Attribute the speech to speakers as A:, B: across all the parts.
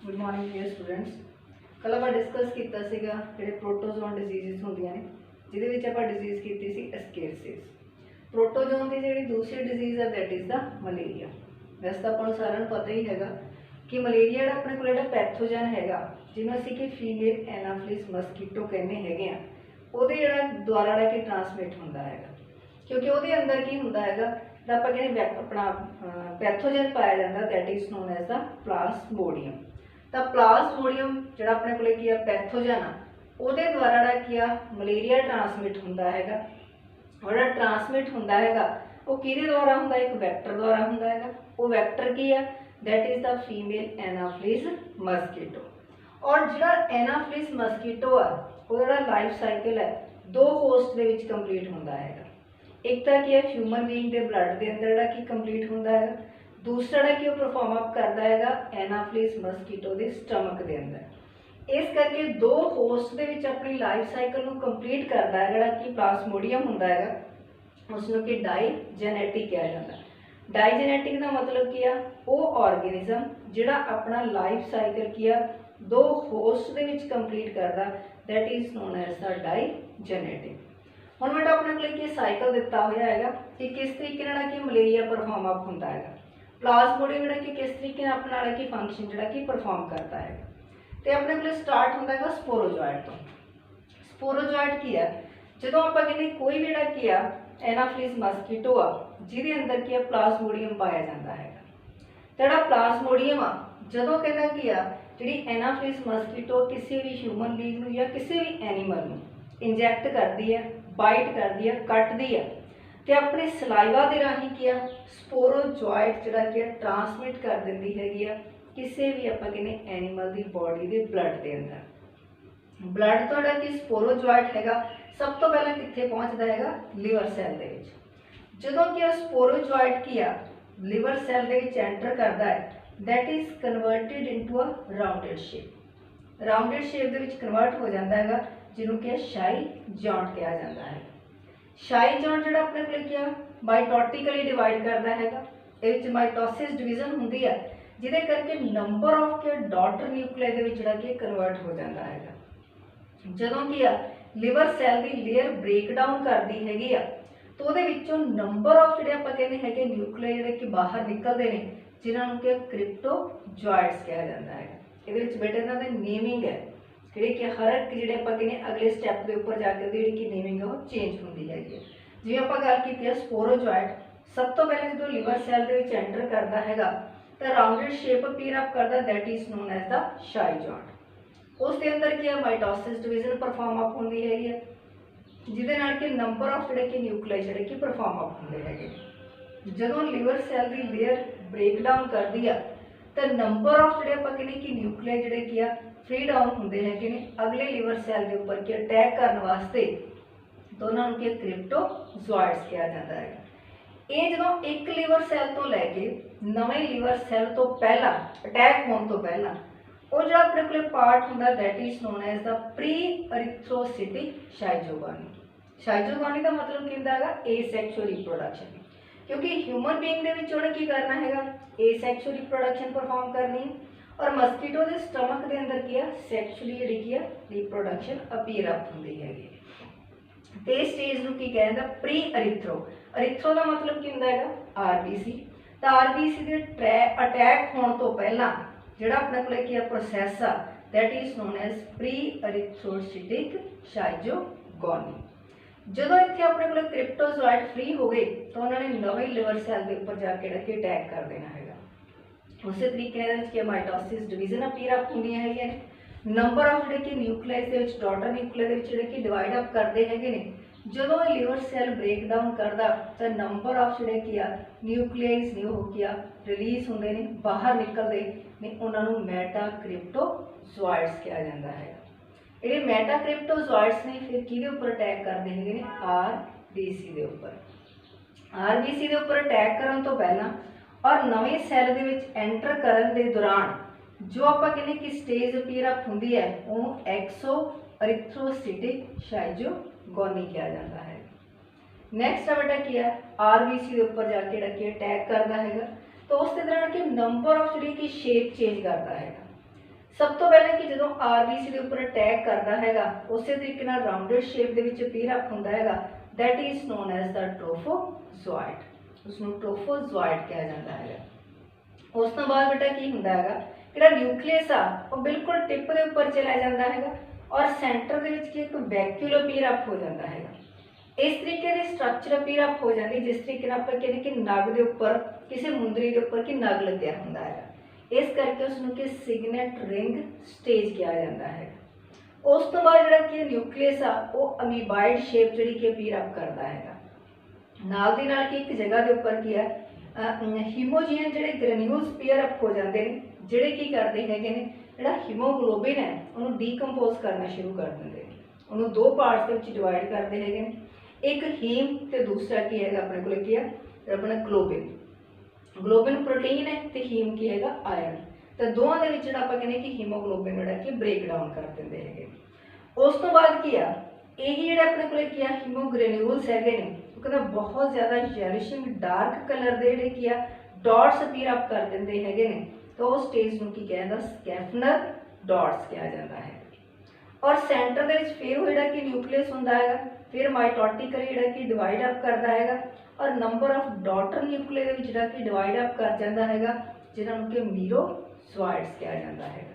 A: Good morning dear students. कल आप discuss किया जोड़े प्रोटोजोन डिजीज़ होंगे ने जिद आप डिजीज़ की एस्केरसिस। प्रोटोजोन की जी दूसरी डिजीज़ है दैट इज़ द मलेरिया। वैसे तो अपन सारे पता ही है कि मलेरिया जो अपने को पैथोजन है जिन्होंने असी कि फीमेल एनाफिलिस मस्कीटो कहने हैं वो द्वारा कि ट्रांसमिट होंदा है, क्योंकि वो अंदर की होंदा है आप कहने अपना पैथोजन पाया जाता that is known as the plasmodium. तो प्लाज्मोडियम जो अपने को पैथोजन आ वो द्वारा कि मलेरिया ट्रांसमिट होंदा है और ट्रांसमिट होंदा है वो किहदे द्वारा होंदा, एक वैक्टर द्वारा होंदा है। वो वैक्टर की है that is the female Anopheles mosquito. और जो एनाफिलिस मस्कीटो आ वो लाइफ साइकिल है दो होस्ट के कंप्लीट होंदा है। एक तो कि ह्यूमन बीइंग के ब्लड के अंदर कि कंप्लीट होंदा है, दूसरा कि परफॉर्म अप करता है एनाफिलिस मस्कीटो के स्टमक के अंदर। इस करके दो होस्ट के अपनी लाइफ साइकिल को कंप्लीट करता है जोड़ा कि प्लाज्मोडियम होंदा है उसनों कि डाईजेनेटिक कहा जाता है। डाईजेनेटिक का मतलब की वो ऑर्गेनिज्म जिहड़ा अपना लाइफ साइकिल की दो होस्ट के कंप्लीट करता that is known as the digenetic. हुण बेटा अपने को साइकिल दिता हुआ है कि किस तरीके कि मलेरिया परफॉर्म अप होंदा है। प्लाज्मोडियम जो कि किस तरीके अपना कि फंक्शन जो कि परफॉर्म करता है। तो अपने को स्टार्ट होंदा है स्पोरोजोइट तो। स्पोरोजोइट की है जो आप कहते कोई भी जोड़ा एनाफिलिस मस्कीटो आ जिहदे अंदर की प्लाज्मोडियम पाया जाता है। जोड़ा प्लाज्मोडियम आ जो कहना कि जी एनाफिलिस मस्कीटो किसी भी ह्यूमन बीइंग या किसी भी एनीमल को इंजैक्ट करती है, बाइट करती है, कटती है तो अपने सलाइवा के राही की स्पोरोजोइट जोड़ा कि ट्रांसमिट कर देती है किसी भी आप कहने एनीमल की बॉडी के ब्लड के अंदर। ब्लड तो जोड़ा कि स्पोरोजोइट है सब तो पहले कितने पहुँचता है लिवर सैल के जो कि स्पोरोजोइट की लिवर सैल के एंटर करता है that is converted into a rounded shape. Rounded shape के कन्वर्ट हो जाता है जिन्होंने कि शाई जॉइंट कहा जाता है। शाई जॉइंट जो अपने को माइटोटिकली डिवाइड करता है, ये माइटोसिस डिवीजन होंगी है जिदे करके नंबर ऑफ के डॉटर न्यूक्लियाई के कन्वर्ट हो जाता है। जो कि लिवर सैल की लेयर ब्रेक डाउन करती हैगी तो वो नंबर ऑफ जो आप कहते हैं न्यूक्लियाई जो कि बाहर निकलते हैं जिन्होंने कि क्रिप्टोजोइट्स कहा जाता है। ये बेटे इन्होंने नेमिंग है जी कि हर एक जो आप कहते अगले स्टैप के उपर जाकर जी नेमिंग है वो चेंज होती है। जिवें आप गल की स्पोरोजोइट सब तो पहले जो लिवर सैल के एंटर करता है तो राउंडेड शेप अपीयर अप करता that is known as the schizont. उसके अंदर की माइटोसिस डिवीजन परफॉर्म अप होती है जिदे कि नंबर ऑफ जोड़े कि न्यूक्लियाई जोड़े कि परफॉर्म अप होंगे है। जो लिवर सैल की लेयर ब्रेक डाउन करती है तो नंबर ऑफ जोड़े आप कहने कि न्यूक्लियाई जोड़े कि फ्री डाउन होंगे हैं अगले लिवर सैल के उपर कि अटैक करने वास्ते तो उन्होंने क्रिप्टोजोइट्स कहा जाता है। ये जो एक लिवर सैल तो लैके नवे लिवर सैल तो पहला अटैक होने तो पहला वो जो अपने को पार्ट होंगे that is known as the pre erythrocytic schizogony. Schizogony का मतलब क्या होता है एसेक्सुअल रिप्रोडक्शन, क्योंकि ह्यूमन बीइंग के की करना है एसेक्सुअल रिप्रोडक्शन परफॉर्म करनी और मस्कीटो के स्टमक के अंदर की सैक्चुअली जी रिप्रोडक्शन अपीयर अप होती है। तो स्टेज को की कहते हैं प्री एरिथ्रो। एरिथ्रो का मतलब की होंदा है आरबीसी। तो आरबीसी के अटैक होने तो पहला जोड़ा अपने को प्रोसैस आ that is known as pre erythrocytic schizogony. जो इतने अपने को क्रिप्टोजोइट फ्री हो गए तो उन्होंने नवे लिवर सैल के उपर जाके अटैक कर देना है। उस तरीके माइटोसिस डिवीजन अपीयर अप होंगे है। नंबर ऑफ जो कि न्यूक्लियाई डॉटर न्यूक्लियाई जो डिवाइड अप करते हैं जो लिवर सैल ब्रेक डाउन करता तो नंबर ऑफ जोड़े कि न्यूक्लियाइज ने हो किया रिलीज होंगे ने बाहर निकलते ने उन्होंने मेटाक्रिप्टोजोइट्स कहा जाता है। ये मेटाक्रिप्टोजोइट्स ने फिर कि उपर अटैक करते हैं आरबीसी के उपर। आरबीसी के उपर अटैक करने तो पहला और नवे सैल के एंटर करने के दौरान जो आप कहने कि स्टेज अपीयर अप होंगी है वो एक्सो एरिथ्रोसिटिक शाइजोगोनी कहा जाता है। नैक्सट बेटा की है आरबीसी के उपर जाके अटैक करता है तो उस दौरान कि नंबर ऑफ जी की शेप चेंज करता है सब तो पहले कि जो आरबीसी के उपर अटैक करता है उस तरीके राउंडेड शेप के अपीयर अप होंदा है, that is known as the trophozoite, उसनूं ट्रोफोजोइड कहा जाता है। उस तो बाद बेटा की होंदा है जिहड़ा न्यूक्लियस आ वो बिल्कुल टिप के उपर चला जाता है और सेंटर के विच एक वैक्यूल अपीयर अप हो जाता है। इस तरीके की स्ट्रक्चर अपीयर अप हो जाती जिस तरीके आप कहते कि नग के उपर किसी मुंदरी के उपर कि नग लग्या होंदा है, इस करके उसनूं कि सिग्नेट रिंग स्टेज कहा जाता है। उस तो बाद जिहड़ा कि न्यूक्लियस आ वो अमीबाइड शेप जिहड़ी कि अपीयर अप करता है। नाल दी नाल कि एक जगह के उपर की है हीमोजीन जिहड़े ग्रेन्यूल्स अपीयर अप हो जाते हैं, जिहड़े की करते हैं जिहड़ा हीमोग्लोबिन है उन्होंने डीकंपोज करना शुरू कर देंगे, उन्होंने दो पार्ट्स के डिवाइड करते हैं, एक हीम तो दूसरा की है अपने को की है अपना ग्लोबिन। ग्लोबिन प्रोटीन है तो हीम की है आयरन, तो दोवां दे विच जिहड़ा आपां कहने कि हीमोग्लोबिन जिहड़ा कि ब्रेक डाउन कर देंगे है। उस तो बाद की आ यही जिहड़े अपने को की हीमोग्रेन्यूल्स है वो कहते बहुत ज़्यादा येलिशिंग डार्क कलर के जिहड़े की डॉट्स अपीयर अप कर देंगे है, तो उस स्टेज में की कहता स्कैफनर डॉट्स कहा जाता है। और सेंटर के फिर वो जिहड़ा कि न्यूक्लियस होंदा है, फिर माइटोटिकली जिहड़ा कि डिवाइड अप करता है और नंबर ऑफ डॉटर न्यूक्लियर के जिहड़ा कि डिवाइड अप कर जाता है, जिन्होंने कि मीरोजोइड्स कहा जाता है।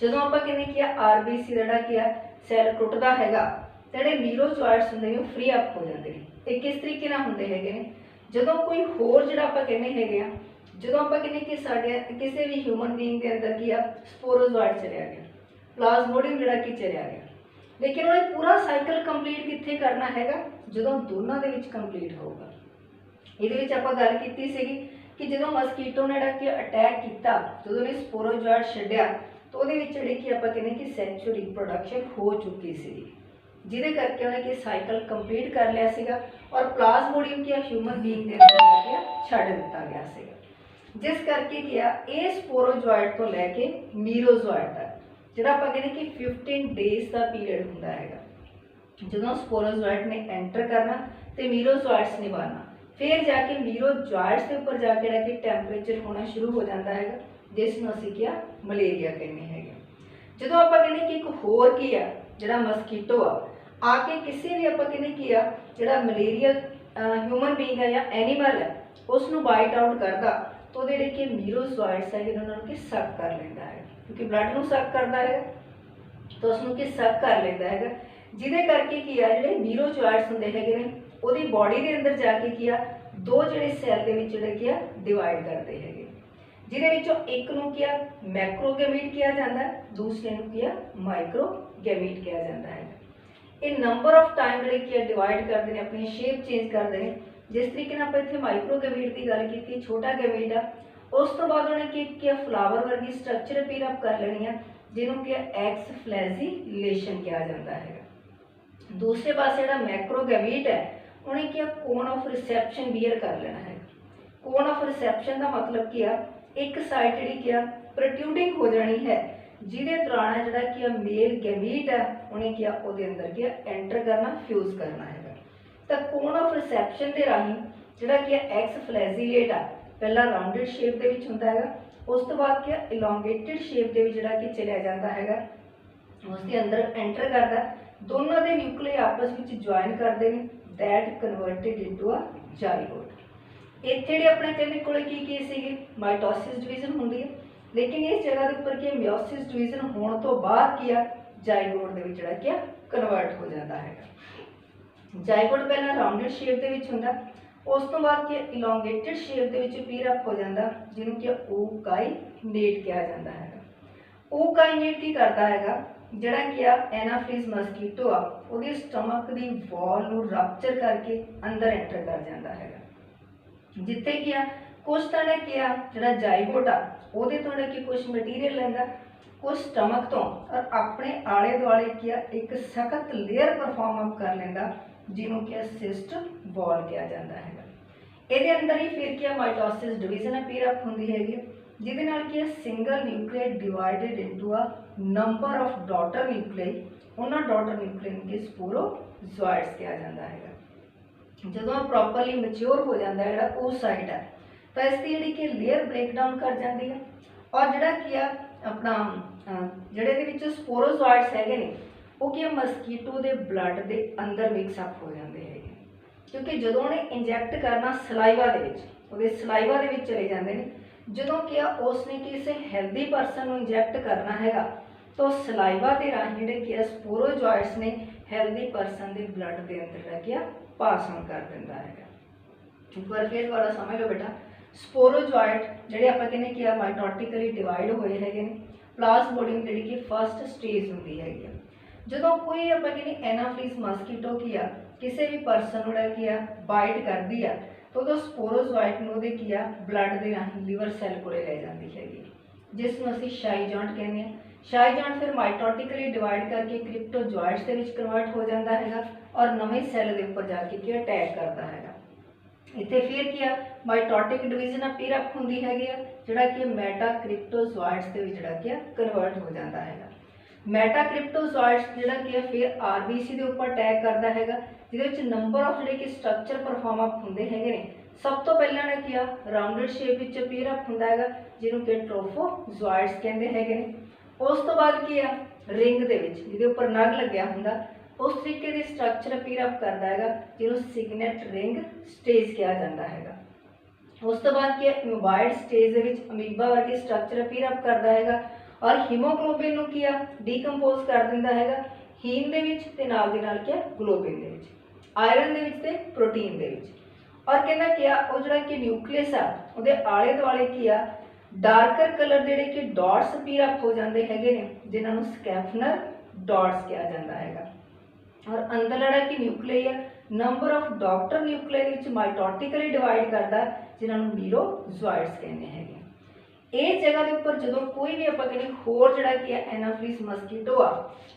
A: जो आप कहने कि आरबीसी जिहड़ा कि सैल टुटदा है तो जिहड़े मीरोजोइड्स होंदे ने फ्री अप हो जाते हैं। ये किस तरीके नाल होंदे हैगे ने, जो कोई होर जिहड़ा आपां कहने हैगे आ, जो आपां कहने कि साडे किसी भी ह्यूमन बीइंग के अंदर की स्पोरोजोइड चलिया गया, प्लाज्मोडियम जिहड़ा कि चलिया गया, लेकिन उन्हें पूरा साइकिल कंप्लीट कित्थे करना हैगा जो दोनों के विच कंप्लीट होगा। ये आप गल की सीगी कि जो मस्कीटो ने जिहड़ा कि अटैक किया, जो ने स्पोरोजोइड छड्डिया तो वो जिहड़ी कि आप कहने कि सैक्चुअल रिप्रोडक्शन हो चुकी सी, जिहदे करके उन्हें कि साइकिल कंप्लीट कर लिया सीगा और प्लाज्मोडियम की ह्यूमन बीइंग के अंदर छड्ड दिता गया सीगा, जिस करके किया ये स्पोरोजोइड तो लैके मीरोजोइड तक जिहड़ा आपां कहने कि 15 डेज़ का पीरियड होंदा है। जो स्पोरोजोइड ने एंटर करना तो मीरोजोइड्स ने बनना, फिर जाके मीरोजोइड्स के उपर जाके जिहड़ा कि टैंपरेचर होना शुरू हो जाता है, जिसनूं असीं क्या मलेरिया कहने हैं। जो आप कहने कि एक होर की है जिहड़ा मस्कीटो आके किसी भी आप कहने की जिहड़ा मलेरिया ह्यूमन बीइंग है या एनीमल है उसनूं बाइट आउट करता तो जिहड़े कि मीरोजोइड्स है उन्होंने कि सक कर लेंदा है, क्योंकि ब्लड नूं सक करता है तो उसनूं कि सक कर लेंदा है, जिहदे करके की जिहड़े मीरोजोइड्स हुंदे हैगे ने उहदी बॉडी के अंदर जाके की दो जिहड़े सैल दे विच जिहड़े कि डिवाइड करते हैं, जिहदे विचों एक नूं की मैक्रोगैमीट कहा जाता है, दूसरे नूं की माइक्रोगैमीट कहा जाता है। ये नंबर ऑफ टाइम जिहड़े कि डिवाइड करते हैं, अपनी शेप चेंज करते हैं। जिस तरीके आप इत्थे माइक्रोगैमीट की गल की, छोटा गैमीट आ, उस तो बाद उन्हें कि फ्लावर वर्गी स्ट्रक्चर अपीयर अप कर लेनी है, जिन्हों कि एक्स फ्लैजिलेशन कहा जाता है। दूसरे पास जिहड़ा मैक्रोगैमीट है उन्हें क्या कोन ऑफ रिसैप्शन बियर कर लेना है। कोन ऑफ रिसैप्शन का मतलब क्या, एक साइड जिहड़ी क्या प्रोट्रूडिंग हो जानी है, जिहदे दौरान जिहड़ा कि मेल गैमीट है उन्हें क्या उहदे अंदर क्या एंटर करना फ्यूज करना है। तो कोन ऑफ रिसैप्शन के राही जिहड़ा कि एक्स फ्लैजिलेट आ पहला राउंडेड शेप के विच हुंदा है, उस तो बाद क्या इलोंगेटेड शेप के जिहड़ा कि चलिया जाता है, उसके अंदर एंटर करता, दोनों के न्यूक्लियर आपस में ज्वाइन करते हैं, that converted into a zygote. इत्थे अपने कहने को की सीगी माइटोसिस डिवीजन होंदी है, लेकिन इस जगह के उपर की मियोसिस डिवीजन होने तो बाद किया जाइगोट के विच जिहड़ा क्या कन्वर्ट हो जाता है। जाइगोट पहला राउंडेड शेप के विच हुंदा, उस तो बाद क्या इलोंगेटेड शेप के विच अपीयर अप हो जाता, जिन्होंने क्या ओकाइनेट कहा जाता है। ओकाइनेट की करता है जिहड़ा कि एनाफिलीज मस्कीटो आ उहदी स्टमक की वॉल नूं रपचर करके अंदर एंटर कर जाता है, जिथे कि कुछ तो ने किया जिहड़ा जाइगोट आ उहदे तो कि कुछ मटीरियल लैंदा, कुछ स्टमक तो और अपने आले दुआले की एक सख्त लेयर परफॉर्म अप कर लेंदा, जिन्हों कि सिस्ट वॉल कहा जाता है। ये अंदर ही फिर क्या माइटोसिस डिवीजन अपीयर अप होंदी हैगी, जिहदे नाल कि single nuclear divided into a number of daughter nuclear, उन्होंने डॉटर न्यूक्लियर के स्पोरोजोइड्स कहा जाता है। जो प्रॉपरली मैच्योर हो जाता है उस साइड है तो इसकी जी कि लेयर ब्रेक डाउन कर जाती है और जिहड़ा की आ अपना जिहड़े दे विच स्पोरोजोइड्स हैगे ने वो की मस्कीटो के ब्लड के अंदर मिक्सअप हो जाते हैं, क्योंकि जो उन्हें इंजैक्ट करना सलाइवा के सलाइवा के चले जाते हैं, जो कि उसने किसी हैल्दी परसन को इंजैक्ट करना है तो सलाइवा के राही जोड़े स्पोरोजोइड्स ने हैल्दी परसन के ब्लड के अंदर जोड़ा पास ऑन कर दिता है। एक बार फिर दोबारा समझ लो बेटा, स्पोरोजोइड जिहड़े आपां कहने कि माइटोटिकली डिवाइड होए हैगे ने, प्लाज्मोडियम जिहड़ी कि फस्ट स्टेज हुंदी हैगी। जो कोई आपां कहने एनाफिलिस मस्कीटो की किसी भी परसन जोड़ा कि बाइट करती है तो वो स्पोरोजोइड नूं उहदे की ब्लड के राही लिवर सैल को ले जाती हैगी, जिसनूं असीं शाई जॉइंट कहने हैं। शाई जॉइंट फिर माइटोटिकली डिवाइड करके क्रिप्टोजोइड्स के विच कन्वर्ट हो जाता है और नवे सैल के उपर जाके कि अटैक करता है। इत्थे फिर की माइटोटिक डिवीजन अपीयरअप हुंदी हैगी जिहड़ा कि मेटाक्रिप्टोजोइड्स के विच जिहड़ा कि कन्वर्ट हो जाता है। मेटाक्रिप्टोजोइड्स जिहड़ा कि फिर आरबीसी के उपर अटैक करता है, जिहदे विच नंबर ऑफ जिहड़े कि स्ट्रक्चर परफॉर्म अप हुंदे हैगे ने। सब तो पहला ने किया राउंडेड शेप विच अपीयरअप हुंदा है जिहनूं कि ट्रोफोजोइड्स कहंदे हैगे ने। उस तो बाद की रिंग दे विच जिहदे उपर नग लग्या हुंदा उस तरीके की स्ट्रक्चर अपीयरअप करता है जिन्होंने सिग्नेट रिंग स्टेज कहा जाता है। उस तो बाद की इम्यूबाइड स्टेज अमीबा वर्गी स्ट्रक्चर अपीयरअप करता है और हीमोग्लोबिन की डीकंपोज कर दिंदा है हीम दे विच ते नाल दी नाल क्या ग्लोबिन दे विच, आयरन दे विच ते प्रोटीन दे विच। और कहना क्या वो जिहड़ा कि न्यूक्लियस आ उहदे आले दुआले की डार्कर कलर जिहड़े कि डॉट्स अपीयरअप हो जाते हैं जिन्होंने स्कैफनर डॉट्स कहा जाता है। और अंदर जिहड़ा कि न्यूक्लियस है number of doctor nucleus mitotically divide करता जिन्होंने मीरोजोइड्स कहने हैं। इस जगह के उपर जो कोई भी आप कहने होर जिहड़ा कि एनाफिलिस मस्कीटो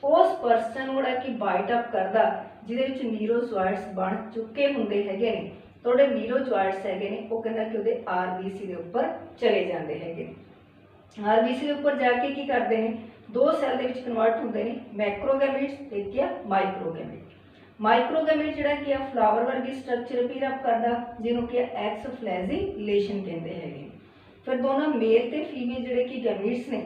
A: उस परसन जिहड़ा कि बाइट अप करता जिहदे विच मीरोजोइड्स बन चुके हुंदे हैगे ने, तो जिहड़े मीरोजोइड्स हैगे ने वो कहंदा कि उहदे आरबीसी के उपर चले जाते हैं। आरबीसी के उपर जाके की करते हैं दो सैल के विच कन्वर्ट होंदे ने मैक्रोगैमिट्स ते क्या माइक्रोगैमिट। माइक्रोगैमिट जिहड़ा कि फ्लावर वर्गी स्ट्रक्चर अपीयरअप करदा जिन्हों कि एक्स फ्लैजिलेशन कहते हैं। फिर दोनों मेल ते फीमेल जिहड़े कि गैमिट्स ने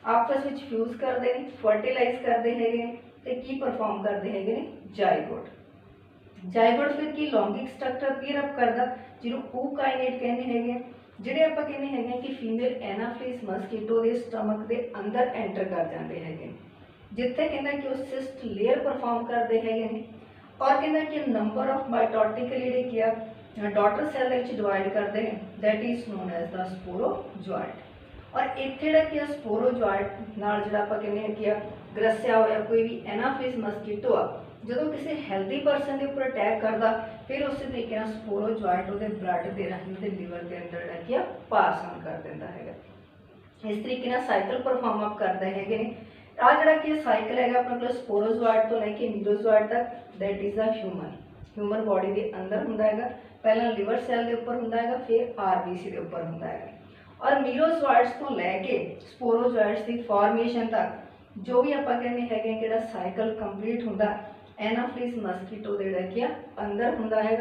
A: आपस में फ्यूज करते हैं, फर्टिलाइज करते हैं ते की परफॉर्म करते हैं जाइगोट। जाइगोट फिर की लॉन्गिंग स्ट्रक्चर अपीयरअप करदा जिन्होंने ookinete कहते हैं, जिहड़े आपां कहने हैं कि फीमेल एनाफिलिस मस्कीटो के स्टमक के अंदर एंटर कर जाते हैं, जिथे कहना कि वो सिस्ट लेयर परफॉर्म करते हैं। और कहना कि नंबर ऑफ माइटोटिकली जिहड़े किया डॉटर सैल के डिवाइड करते हैं that is known as the sporozoite. और इत्थे जिहड़ा कि स्पोरोजोइड नाल जिहड़ा आपां कहने कि ग्रसिया होया कोई भी एनाफिलिस मस्कीटो जो किसी हैल्दी परसन के उपर अटैक करता फिर उस तरीके स्पोरोजोइड वो ब्लड के राही वो लिवर के अंदर क्या पास ऑन कर देता है। इस तरीके साइकिल परफॉर्म अप करते हैं। आ जिहड़ा कि साइकिल है अपने को स्पोरोजोइड तो लैके मीरोजोइड तक that is the human body के अंदर हुंदा है। पहला लिवर सैल के उपर हुंदा है फिर आरबीसी के उपर हुंदा है। और मीरोजोइड्स तो लैके स्पोरोजोइड्स की फॉर्मेशन तक जो भी आपां कहने हैं कि साइकिल कंप्लीट हुंदा एनाफिलिस मस्कीटो दे जिहड़ा कि अंदर हुंदा है।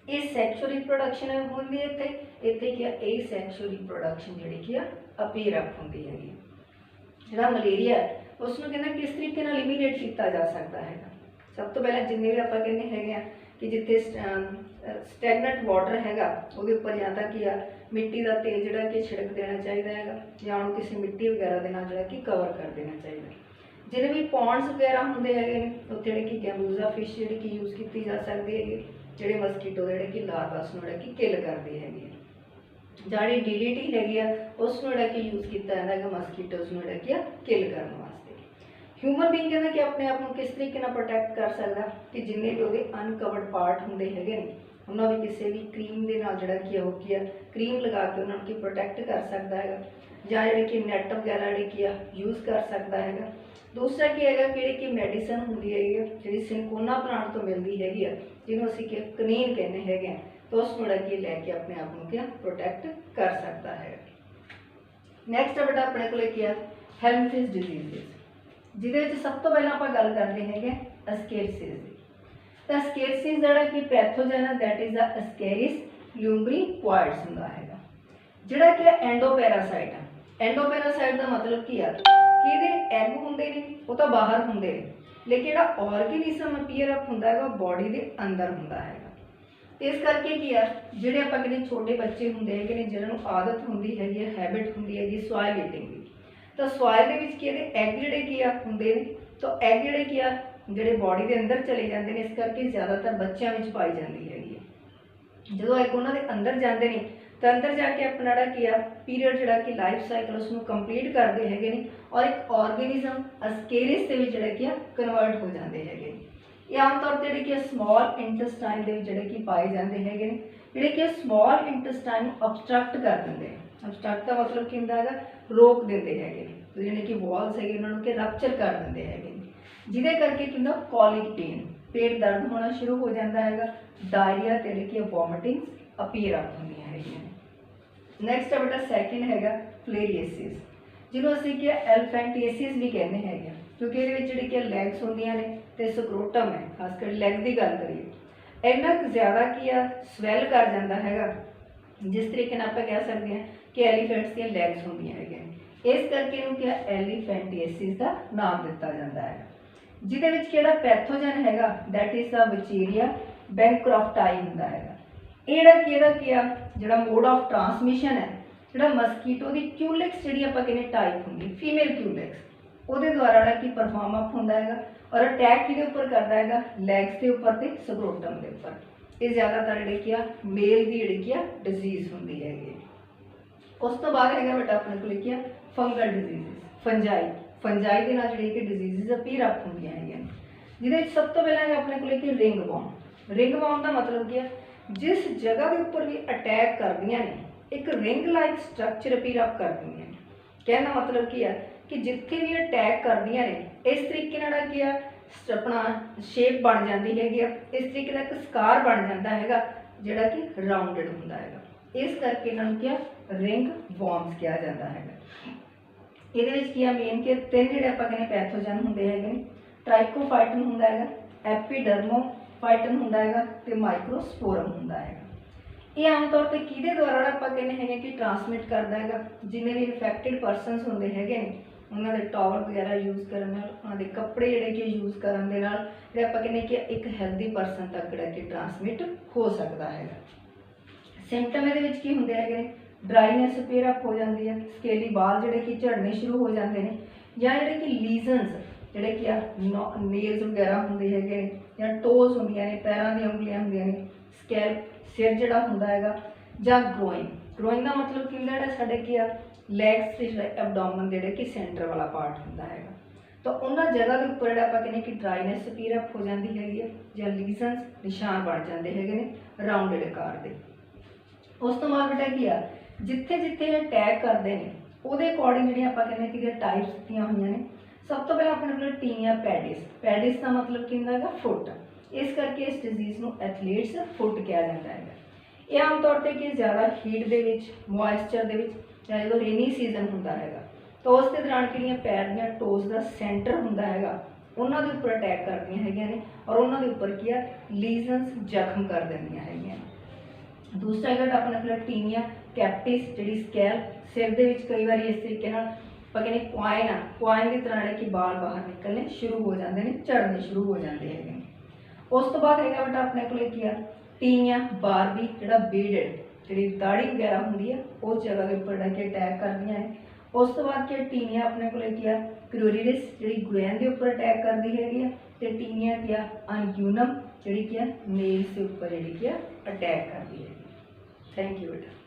A: ये सैक्शुअल रिप्रोडक्शन होंदी है इत्थे कि ए सैक्शुअल रिप्रोडक्शन जिहड़ी कि अपीयरअप हुंदी है। जिहड़ा मलेरिया उसनूं कहना किस तरीके नाल इलिमिनेट किया जा सकता है। सब तो पहले जिन्ने भी आपां कहने हैं कि जिथे स्टैगनेंट वाटर हैगा उहदे उपर जां तां कि मिट्टी का तेल जिहड़ा कि छिड़क देना चाहिए है जां उहनूं किसी मिट्टी वगैरह दे नाल जिहड़ा कि कवर कर देना चाहिए। जिन्हें भी पॉन्ड्स वगैरह होंगे है उत्थे जिहड़े कि गैम्बूजा फिश जिहड़ी कि यूज़ की जा सकती है जिहड़े मस्कीटो जिहड़े कि लार्वास नूं जिहड़ा कि किल करती है। जिहड़ी डीडीटी हैगी उसनूं जिहड़ा कि यूज़ किया जाता है मस्कीटोज नूं जिहड़ा कि किल करने वास्ते। ह्यूमन बीइंग कहना कि अपने आप को किस तरीके प्रोटैक्ट कर सकता कि जिन्ने भी वो अनकवर्ड पार्ट होंगे है उन्होंने भी किसी भी क्रीम के नाल जिहड़ा कि वो की क्रीम लगा के उन्होंने की प्रोटैक्ट कर सकता है या जिहड़े कि नैट वगैरह जिहड़ी कि यूज़ कर सकता है। दूसरा की है कि मैडिसन होंगी है जी सिनकोना प्लांट तो मिलती हैगी जिन्होंने असीं कनीन कहने हैं तो उसको कि लैके अपने आप को क्या प्रोटैक्ट कर सकता है। नैक्सट है बेटा अपने को क्या हेल्मफिश डिजीज़ जिहदे सब तो पहले आप गल करते हैं अस्केरिसिस की। तो अस्केरिसिस जिहड़ा कि पैथोजन है दैट इज द अस्केरिस ल्यूम्ब्रीक्वाइड्स हुंदा है जिहड़ा कि एंडोपैरासाइट है। एंडोपैरासाइट का मतलब की है कि ये एग होंगे ने वो तो बाहर होंगे ने, लेकिन जो ऑर्गेनिज्म अपीयर अप होंदा है बॉडी के अंदर होंदा है। इस करके की है जिहड़े आपां कहने छोटे बच्चे होंदे है कि जिन्हां नूं आदत होंदी है हैबिट होंदी है सॉइल ईटिंग की, तो सॉइल दे विच की एग जिहड़े की आ होंदे ने, तो एग जिहड़े की आ जिहड़े बॉडी के अंदर चले जाते हैं, इस करके ज़्यादातर बच्चों में पाई जाती हैगी। जो एग उन्होंने अंदर जाते हैं तो अंदर जाके अपना जिहड़ा की आ पीरियड जिहड़ा कि लाइफ साइकिल उसनूं कंप्लीट करते हैं और एक ऑर्गेनिज्म अस्केरिस के जिहड़ा कि कन्वर्ट हो जाते हैं। ये आम तौर पर जिहड़े कि स्मॉल इंटस्टाइन के जिहड़े कि पाए जाते हैं, जिहड़े कि स्मॉल इंटस्टाइन ऑबस्ट्रक्ट कर देंगे। ऑबस्ट्रक्ट का मतलब की होंदा है रोक देते हैं, तो जिहड़े कि वॉल्स है उन्होंने कि रप्चर कर देते हैं, जिहदे करके की होंदा कॉलिक पेन, पेट दर्द होना शुरू हो जाता है, डायरिया ते जिहड़ी कि वॉमिटिंग्स अपीयर अप होंदियां हैगियां। नैक्सट है बेटा सैकेंड हैगा फ्लेरिएसिस, जिन्होंने असीं कि एलिफेंटिएसिस भी कहते हैं, क्योंकि ये जिहड़ी कि लैग्स होंदियां ने ते स्क्रोटम है, खासकर लैग की गल करिए इन्ना ज़्यादा की स्वैल कर जाता है, जिस तरीके आप कह सकते हैं कि एलीफेंट्स दी लैग्स होंदियां हैं, इस करके इन्हूं क्या एलीफेंटिएसिस का नाम दिता जाता है। जिहदे विच किहड़ा पैथोजन हैगा दैट इज द बचीरिया बैंक्रॉफ्टाई हुंदा हैगा। जिहड़ा मोड ऑफ ट्रांसमिशन है जिहड़ा मस्कीटो की क्यूलिक्स जिहड़ी आपां कहने टाइप होंदी फीमेल क्यूलिक्स उहदे द्वारा जिहड़ा कि परफॉर्म अप हुंदा हैगा और अटैक किहदे उपर करदा हैगा लैग्स के उपर ते स्क्रोटम के उपर। ये ज़्यादातर जिहड़ी कि मेल की जिहड़ी कि डिजीज़ होंदी हैगी। उस तो बाद हैगा बेटा अपने कोल की फंगल डिजीज़ फंजाई, फंजाई के नाल जिहड़ी कि डिजीज़ अपीयर अप होंदियां हैगियां, जिहदे सब तो पहला है अपने कोल की रिंग वॉर्म। रिंग वॉर्म का मतलब की है जिस जगह के उपर भी अटैक करदियां ने एक ring like structure appear up कर दिंदियां ने। कहने का मतलब की है कि जिथे भी अटैक करदियां ने इस तरीके नाल की अपना शेप बन जाती हैगी, इस तरीके का एक स्कार बन जाता है जिहड़ा कि राउंडेड होंदा है, इस करके इन्होंने क्या रिंग वॉर्म्स कहा जाता है। ये मेन के तीन जिहड़े आपां कहने पैथोजन होंदे हैगे, ट्राइकोफाइटन होंदा है, एपीडर्मोफाइटन होंदा है ते माइक्रोस्पोरम होंदा है। ये आम तौर पर किहदे द्वारा आपां कहने हैं कि ट्रांसमिट करता है, जिन्हें भी इन्फेक्टेड परसनस होंदे हैगे ने उन्होंने टॉवल वगैरह यूज़ करने उन्होंने कपड़े जिहड़े कि यूज़ करने जिहड़े आपां कहने कि एक हैल्दी परसन तक जिहड़ा कि ट्रांसमिट हो सकता है। सिम्पटम इहदे विच की हुंदे हैगे, ड्राइनेस अपीयर अप हो जाती है, स्केली बाल जिहड़े कि झड़ने शुरू हो जाते हैं, या जिहड़े कि लीजनस जिहड़े कि नेल्स वगैरह होंदे हैगे या टोज होंदियां ने पैरों दी उंगलियां होंदियां ने, स्कैल्प सिर जिहड़ा हुंदा हैगा, जां ग्रोइन, ग्रोइन का मतलब कि हुंदा जिहड़ा साडे की लैग्स ते जिहड़ा एबडोमन जिहड़े कि सेंटर वाला पार्ट होंदा है, तो उन्होंने जगह के उपर जिहड़ा आपां कहने कि ड्राइनेस अपीयर अप हो जाती हैगी या लीजनस निशान बन जाते हैं राउंडेड आकार के। उस तो बाद बेटा की जिथे जिथे अटैक करते हैं उहदे अकॉर्डिंग जिहड़ियां आपां कहने कि टाइप्स दित्तियां होईयां ने। सब तो पहले अपने को टीनिया पैडिस, पैडिस का मतलब कि होंदा है फुट, इस करके इस डिजीज़ को एथलीट्स फुट कहा जाता है। ये आम तौर पर कि ज़्यादा हीट के मॉइस्चर के या जो रेनी सीजन होंदा है तो उस दौरान कि पैर दियां टोज का सेंटर होंदा है उन्होंने उपर अटैक करदियां हैगियां ने और उन्होंने उपर की लीजनस जख्म कर देंदियां हैगियां। दूसरा है अपने को टीनिया कैप्टिस जिहड़ी स्कैल्प सिर के कई बार इस तरीके आपां कहने क्वाइन की तरह कि बाल बाहर निकलने शुरू हो जाते हैं, झड़ने शुरू हो जाते हैं। उस तो बाद है बेटा अपने को टीनिया बारबी जिहड़ा बीडेड जी दाड़ी वगैरह होंगी है उस जगह के उपर कि अटैक करदियां हैं। उस तो बाद क्या टीनिया अपने को क्यूरिरिस जी ग्रैन के उपर अटैक करती हैगी, तो टीनिया क्या अनग्यूनम जी नेल्स के उपर जी अटैक करती है। थैंक यू बेटा।